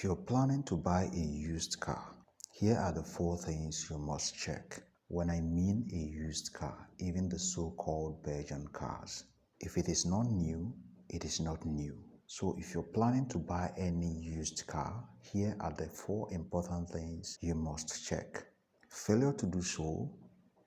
If you're planning to buy a used car, here are the 4 things you must check. When I mean a used car, even the so-called Belgian cars, if it is not new, it is not new. So if you're planning to buy any used car, here are the 4 important things you must check. Failure to do so,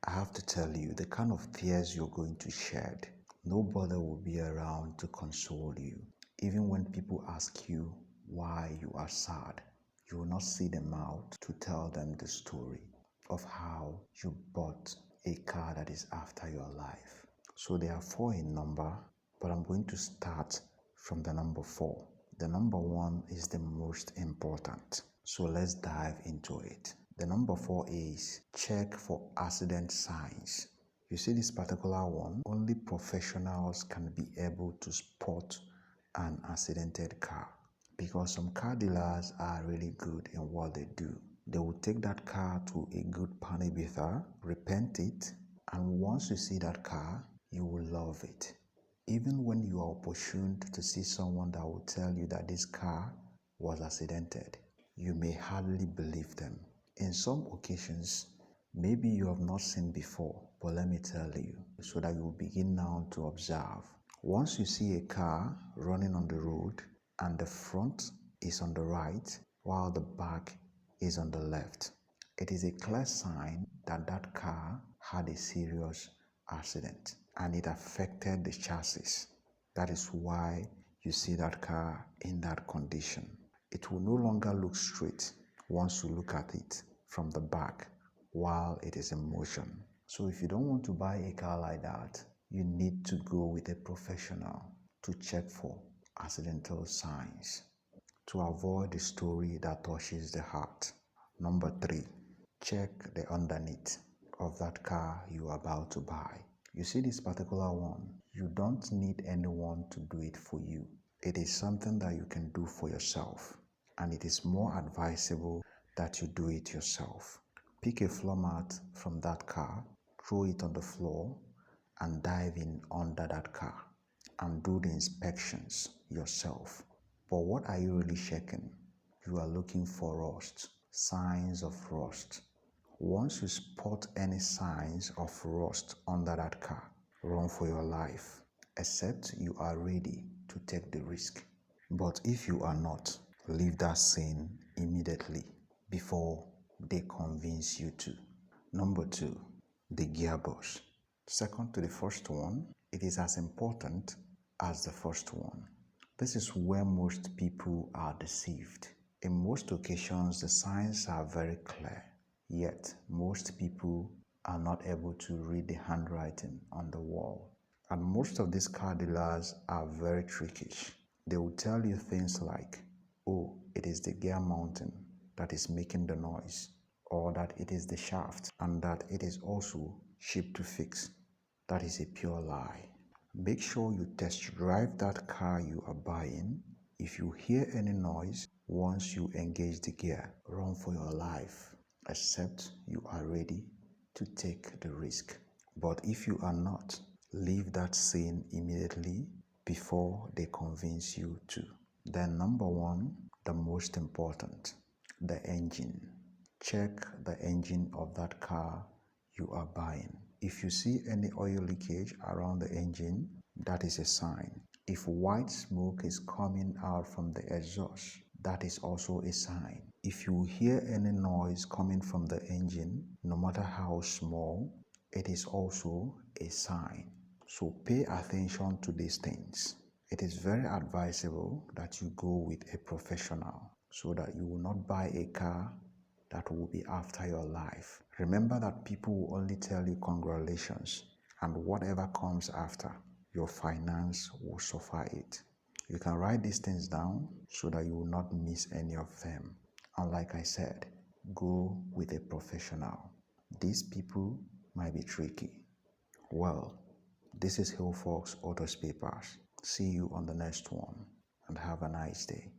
I have to tell you, the kind of tears you're going to shed. Nobody will be around to console you. Even when people ask you why you are sad, you will not see them out to tell them the story of how you bought a car that is after your life. So there are 4 in number, but I'm going to start from the number 4. The number 1 is the most important. So let's dive into it. The number 4 is check for accident signs. You see this particular one, only professionals can be able to spot an accidented car, because some car dealers are really good in what they do. They will take that car to a good panibither, repaint it, and once you see that car, you will love it. Even when you are opportuned to see someone that will tell you that this car was accidented, you may hardly believe them. In some occasions, maybe you have not seen before, but let me tell you, so that you will begin now to observe. Once you see a car running on the road and the front is on the right while the back is on the left, it is a clear sign that that car had a serious accident and it affected the chassis. That is why you see that car in that condition. It will no longer look straight once you look at it from the back while it is in motion. So if you don't want to buy a car like that, you need to go with a professional to check for accidental signs to avoid the story that touches the heart. Number 3, check the underneath of that car you are about to buy. You see this particular one, you don't need anyone to do it for you. It is something that you can do for yourself, and it is more advisable that you do it yourself. Pick a floor mat from that car, throw it on the floor, and dive in under that car and do the inspections yourself. But what are you really checking? You are looking for rust, signs of rust. Once you spot any signs of rust under that car, run for your life, except you are ready to take the risk. But if you are not, leave that scene immediately before they convince you to. Number 2, the gearbox. Second to the first one, it is as important as the first one. This is where most people are deceived. In most occasions, the signs are very clear, yet most people are not able to read the handwriting on the wall. And most of these car dealers are very trickish. They will tell you things like, oh, it is the gear mounting that is making the noise, or that it is the shaft and that it is also cheap to fix. That is a pure lie. Make sure you test drive that car you are buying. If you hear any noise once you engage the gear, run for your life, except you are ready to take the risk. But if you are not, leave that scene immediately before they convince you to. Then number 1, the most important, the engine. Check the engine of that car you are buying. If you see any oil leakage around the engine, that is a sign. If white smoke is coming out from the exhaust, that is also a sign. If you hear any noise coming from the engine, no matter how small, it is also a sign. So pay attention to these things. It is very advisable that you go with a professional so that you will not buy a car that will be after your life. Remember that people will only tell you congratulations, and whatever comes after, your finance will suffer it. You can write these things down so that you will not miss any of them. And like I said, go with a professional. These people might be tricky. Well, this is Hill Fox Auto Spare Parts. See you on the next one, and have a nice day.